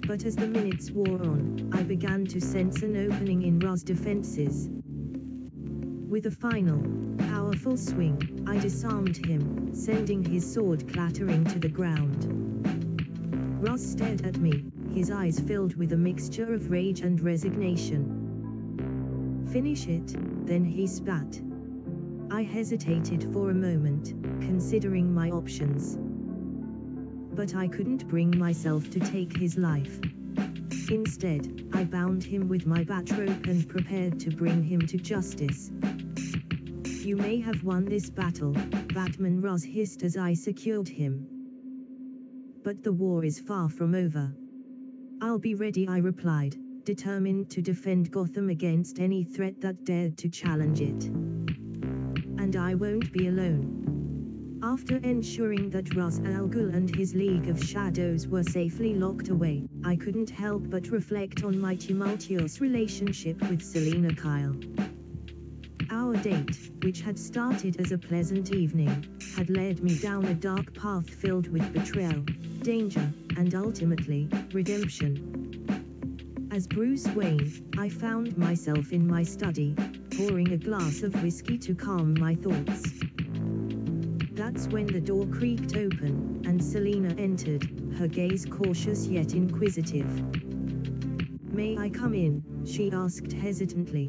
But as the minutes wore on, I began to sense an opening in Ra's defenses. With a final, powerful swing, I disarmed him, sending his sword clattering to the ground. Ra's stared at me, his eyes filled with a mixture of rage and resignation. "Finish it," then he spat. I hesitated for a moment, considering my options. But I couldn't bring myself to take his life. Instead, I bound him with my bat rope and prepared to bring him to justice. "You may have won this battle, Batman," Ra's hissed as I secured him. "But the war is far from over." "I'll be ready," I replied, determined to defend Gotham against any threat that dared to challenge it. "And I won't be alone." After ensuring that Ra's al Ghul and his League of Shadows were safely locked away, I couldn't help but reflect on my tumultuous relationship with Selina Kyle. Our date, which had started as a pleasant evening, had led me down a dark path filled with betrayal, danger, and ultimately, redemption. As Bruce Wayne, I found myself in my study, pouring a glass of whiskey to calm my thoughts. That's when the door creaked open, and Selina entered, her gaze cautious yet inquisitive. "May I come in?" she asked hesitantly.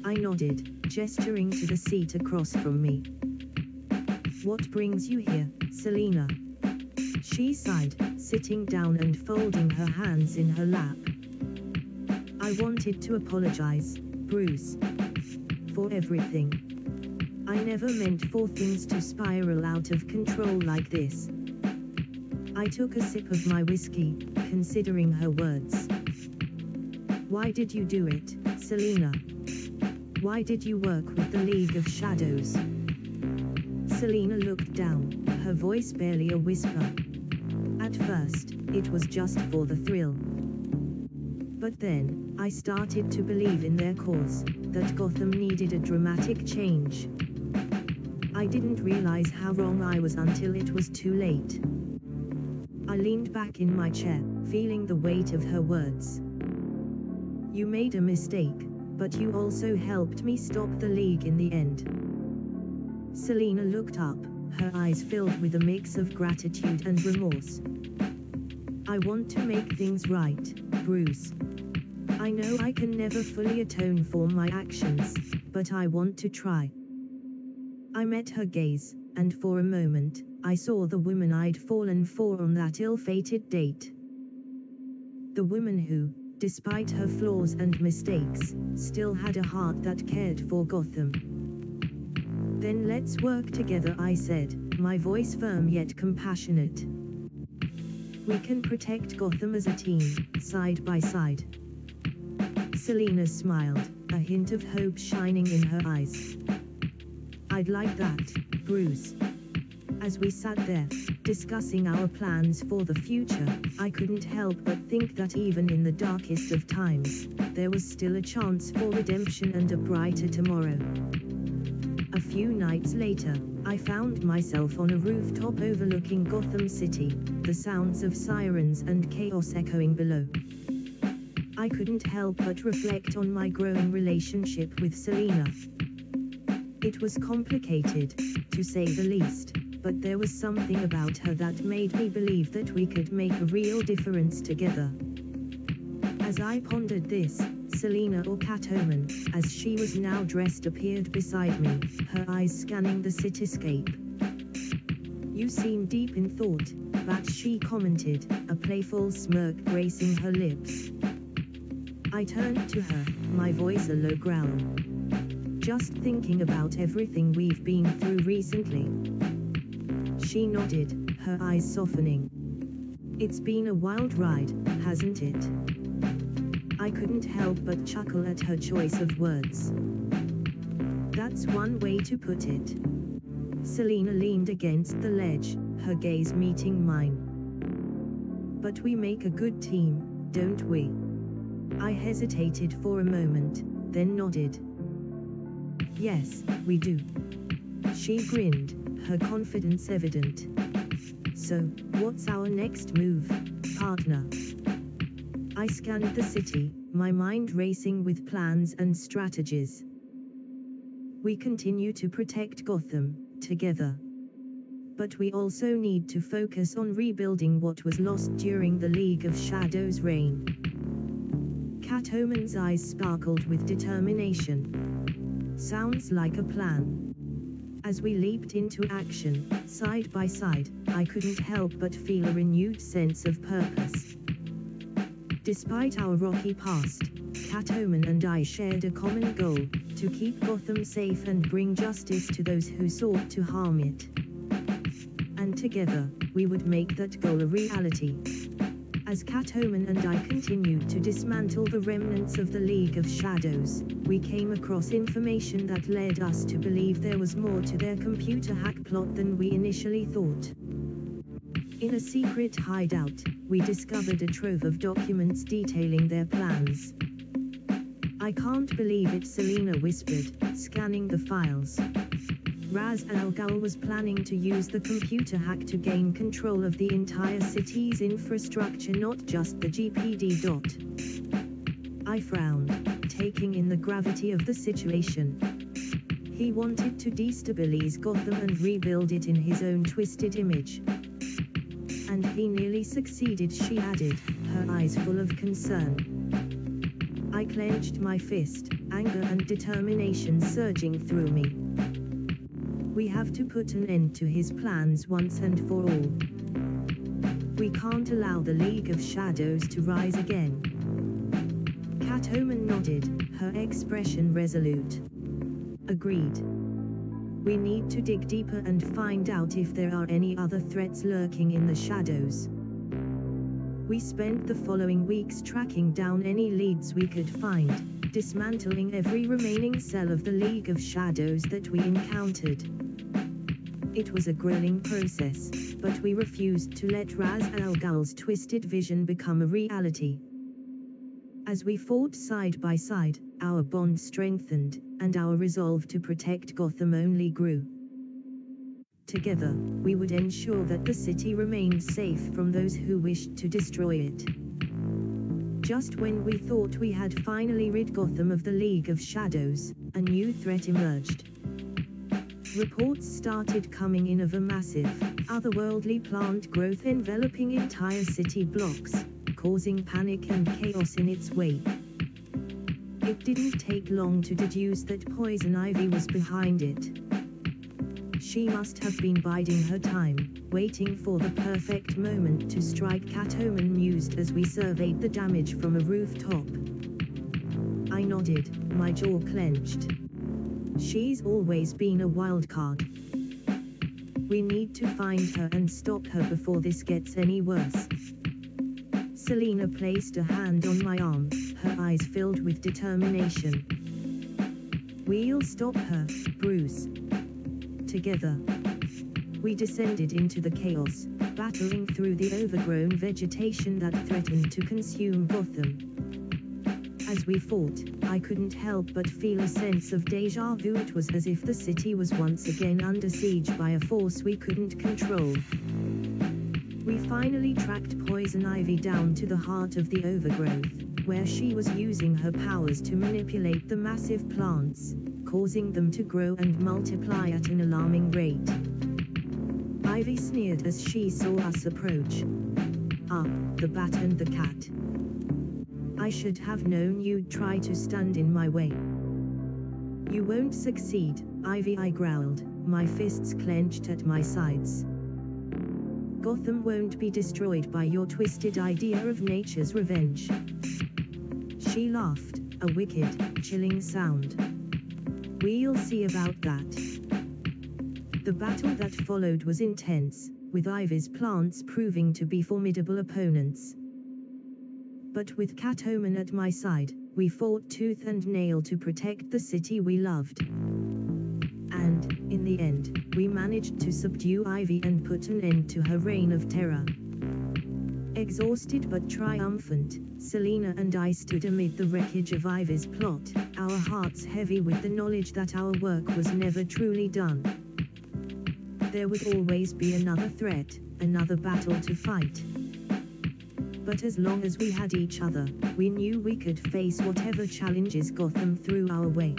I nodded, gesturing to the seat across from me. "What brings you here, Selina?" She sighed, sitting down and folding her hands in her lap. "I wanted to apologize, Bruce. For everything. I never meant for things to spiral out of control like this." I took a sip of my whiskey, considering her words. "Why did you do it, Selina? Why did you work with the League of Shadows?" Selina looked down, her voice barely a whisper. At first, it was just for the thrill. But then, I started to believe in their cause, that Gotham needed a dramatic change. I didn't realize how wrong I was until it was too late. I leaned back in my chair, feeling the weight of her words. You made a mistake, but you also helped me stop the League in the end. Selina looked up, her eyes filled with a mix of gratitude and remorse. I want to make things right, Bruce. I know I can never fully atone for my actions, but I want to try. I met her gaze, and for a moment, I saw the woman I'd fallen for on that ill-fated date. The woman who, despite her flaws and mistakes, still had a heart that cared for Gotham. Then let's work together, I said, my voice firm yet compassionate. We can protect Gotham as a team, side by side. Selina smiled, a hint of hope shining in her eyes. I'd like that, Bruce. As we sat there, discussing our plans for the future, I couldn't help but think that even in the darkest of times, there was still a chance for redemption and a brighter tomorrow. A few nights later, I found myself on a rooftop overlooking Gotham City, the sounds of sirens and chaos echoing below. I couldn't help but reflect on my growing relationship with Selina. It was complicated, to say the least, but there was something about her that made me believe that we could make a real difference together. As I pondered this, Selina or Catwoman, as she was now dressed, appeared beside me, her eyes scanning the cityscape. You seem deep in thought, but she commented, a playful smirk gracing her lips. I turned to her, my voice a low growl. Just thinking about everything we've been through recently. She nodded, her eyes softening. It's been a wild ride, hasn't it? I couldn't help but chuckle at her choice of words. That's one way to put it. Selina leaned against the ledge, her gaze meeting mine. But we make a good team, don't we? I hesitated for a moment, then nodded. Yes, we do. She grinned, her confidence evident. So, what's our next move, partner? I scanned the city, my mind racing with plans and strategies. We continue to protect Gotham, together. But we also need to focus on rebuilding what was lost during the League of Shadows' reign. Catwoman's eyes sparkled with determination. Sounds like a plan. As we leaped into action, side by side, I couldn't help but feel a renewed sense of purpose. Despite our rocky past, Catwoman and I shared a common goal, to keep Gotham safe and bring justice to those who sought to harm it. And together, we would make that goal a reality. As Catwoman and I continued to dismantle the remnants of the League of Shadows, we came across information that led us to believe there was more to their computer hack plot than we initially thought. In a secret hideout, we discovered a trove of documents detailing their plans. I can't believe it, Selina whispered, scanning the files. Ra's al Ghul was planning to use the computer hack to gain control of the entire city's infrastructure, not just the GPD. I frowned, taking in the gravity of the situation. He wanted to destabilize Gotham and rebuild it in his own twisted image. And he nearly succeeded, she added, her eyes full of concern. I clenched my fist, anger and determination surging through me. We have to put an end to his plans once and for all. We can't allow the League of Shadows to rise again. Catwoman nodded, her expression resolute. Agreed. We need to dig deeper and find out if there are any other threats lurking in the shadows. We spent the following weeks tracking down any leads we could find, dismantling every remaining cell of the League of Shadows that we encountered. It was a grueling process, but we refused to let Ra's al Ghul's twisted vision become a reality. As we fought side by side, our bond strengthened, and our resolve to protect Gotham only grew. Together, we would ensure that the city remained safe from those who wished to destroy it. Just when we thought we had finally rid Gotham of the League of Shadows, a new threat emerged. Reports started coming in of a massive, otherworldly plant growth enveloping entire city blocks, causing panic and chaos in its wake. It didn't take long to deduce that Poison Ivy was behind it. She must have been biding her time, waiting for the perfect moment to strike, Catwoman mused as we surveyed the damage from a rooftop. I nodded, my jaw clenched. She's always been a wild card. We need to find her and stop her before this gets any worse. Selina placed a hand on my arm, her eyes filled with determination. We'll stop her, Bruce. Together, we descended into the chaos, battling through the overgrown vegetation that threatened to consume Gotham. As we fought, I couldn't help but feel a sense of déjà vu. It was as if the city was once again under siege by a force we couldn't control. We finally tracked Poison Ivy down to the heart of the overgrowth, where she was using her powers to manipulate the massive plants, causing them to grow and multiply at an alarming rate. Ivy sneered as she saw us approach. Ah, the bat and the cat. I should have known you'd try to stand in my way. You won't succeed, Ivy, I growled, my fists clenched at my sides. Gotham won't be destroyed by your twisted idea of nature's revenge. She laughed, a wicked, chilling sound. We'll see about that. The battle that followed was intense, with Ivy's plants proving to be formidable opponents. But with Catwoman at my side, we fought tooth and nail to protect the city we loved. And, in the end, we managed to subdue Ivy and put an end to her reign of terror. Exhausted but triumphant, Selina and I stood amid the wreckage of Ivy's plot, our hearts heavy with the knowledge that our work was never truly done. There would always be another threat, another battle to fight. But as long as we had each other, we knew we could face whatever challenges Gotham threw our way.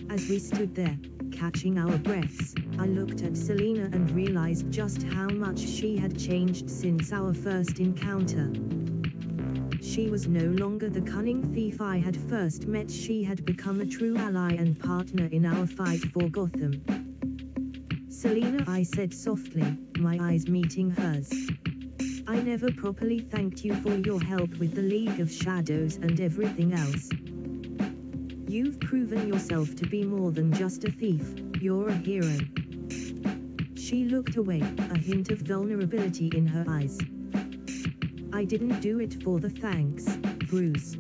As we stood there, catching our breaths, I looked at Selina and realized just how much she had changed since our first encounter. She was no longer the cunning thief I had first met. She had become a true ally and partner in our fight for Gotham. Selina, I said softly, my eyes meeting hers. I never properly thanked you for your help with the League of Shadows and everything else. You've proven yourself to be more than just a thief, you're a hero. She looked away, a hint of vulnerability in her eyes. I didn't do it for the thanks, Bruce.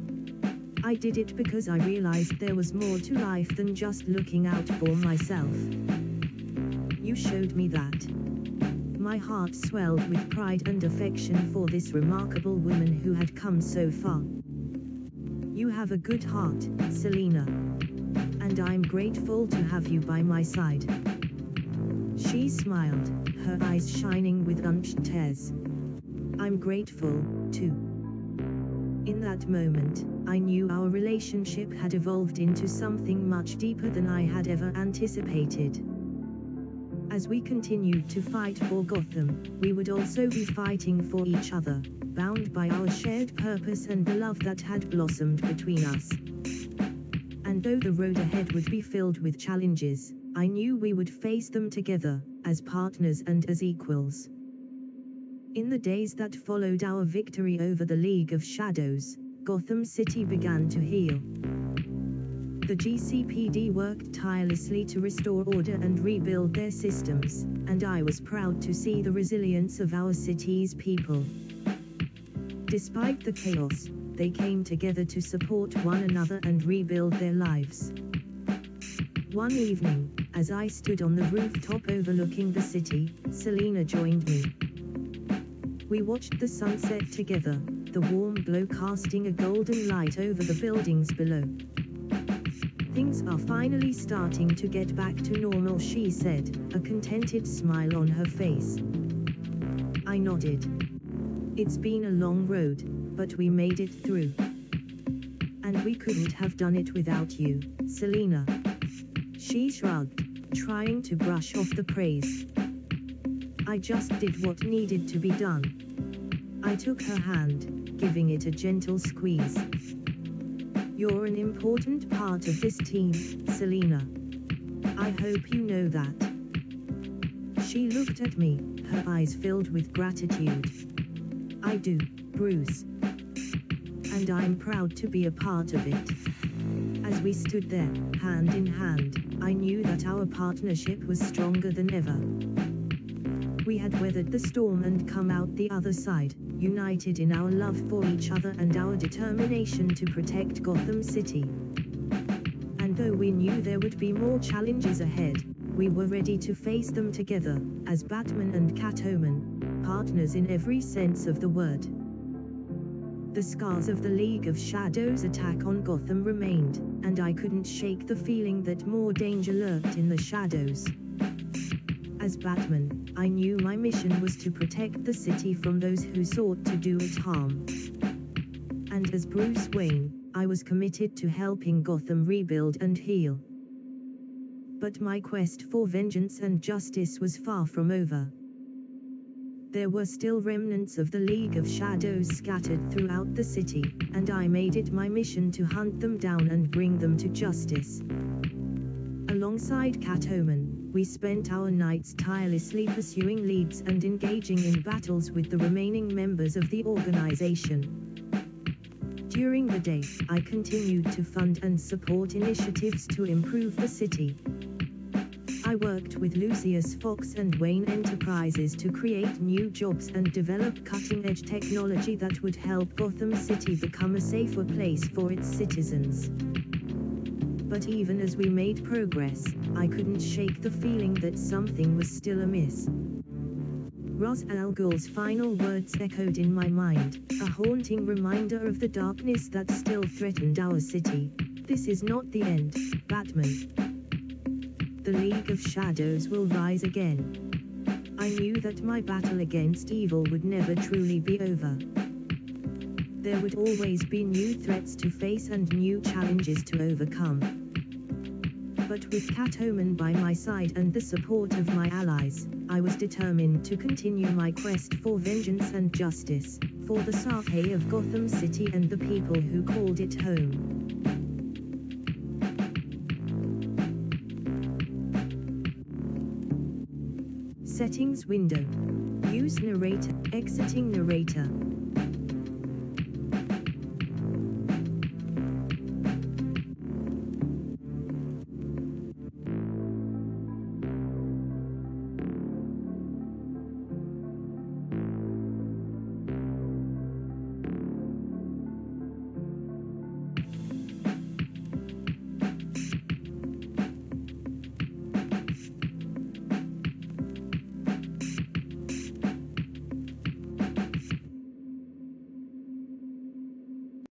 I did it because I realized there was more to life than just looking out for myself. You showed me that. My heart swelled with pride and affection for this remarkable woman who had come so far. You have a good heart, Selina. And I'm grateful to have you by my side. She smiled, her eyes shining with unshed tears. I'm grateful, too. In that moment, I knew our relationship had evolved into something much deeper than I had ever anticipated. As we continued to fight for Gotham, we would also be fighting for each other, bound by our shared purpose and the love that had blossomed between us. And though the road ahead would be filled with challenges, I knew we would face them together, as partners and as equals. In the days that followed our victory over the League of Shadows, Gotham City began to heal. The GCPD worked tirelessly to restore order and rebuild their systems, and I was proud to see the resilience of our city's people. Despite the chaos, they came together to support one another and rebuild their lives. One evening, As I stood on the rooftop overlooking the city, Selena joined me. We watched the sunset together, the warm glow casting a golden light over the buildings below. Things are finally starting to get back to normal, she said, a contented smile on her face. I nodded. It's been a long road, but we made it through. And we couldn't have done it without you, Selena. She shrugged, trying to brush off the praise. I just did what needed to be done. I took her hand, giving it a gentle squeeze. You're an important part of this team, Selena. I hope you know that. She looked at me, her eyes filled with gratitude. I do, Bruce. And I'm proud to be a part of it. As we stood there, hand in hand, I knew that our partnership was stronger than ever. We had weathered the storm and come out the other side, united in our love for each other and our determination to protect Gotham City. And though we knew there would be more challenges ahead, we were ready to face them together, as Batman and Catwoman, partners in every sense of the word. The scars of the League of Shadows attack on Gotham remained, and I couldn't shake the feeling that more danger lurked in the shadows. As Batman, I knew my mission was to protect the city from those who sought to do it harm. And as Bruce Wayne, I was committed to helping Gotham rebuild and heal. But my quest for vengeance and justice was far from over. There were still remnants of the League of Shadows scattered throughout the city, and I made it my mission to hunt them down and bring them to justice. Alongside Catwoman, we spent our nights tirelessly pursuing leads and engaging in battles with the remaining members of the organization. During the day, I continued to fund and support initiatives to improve the city. I worked with Lucius Fox and Wayne Enterprises to create new jobs and develop cutting-edge technology that would help Gotham City become a safer place for its citizens. But even as we made progress, I couldn't shake the feeling that something was still amiss. Ra's al Ghul's final words echoed in my mind, a haunting reminder of the darkness that still threatened our city. This is not the end, Batman. The League of Shadows will rise again. I knew that my battle against evil would never truly be over. There would always be new threats to face and new challenges to overcome. But with Catwoman by my side and the support of my allies, I was determined to continue my quest for vengeance and justice, for the sake of Gotham City and the people who called it home. Settings window. Use narrator. Exiting narrator.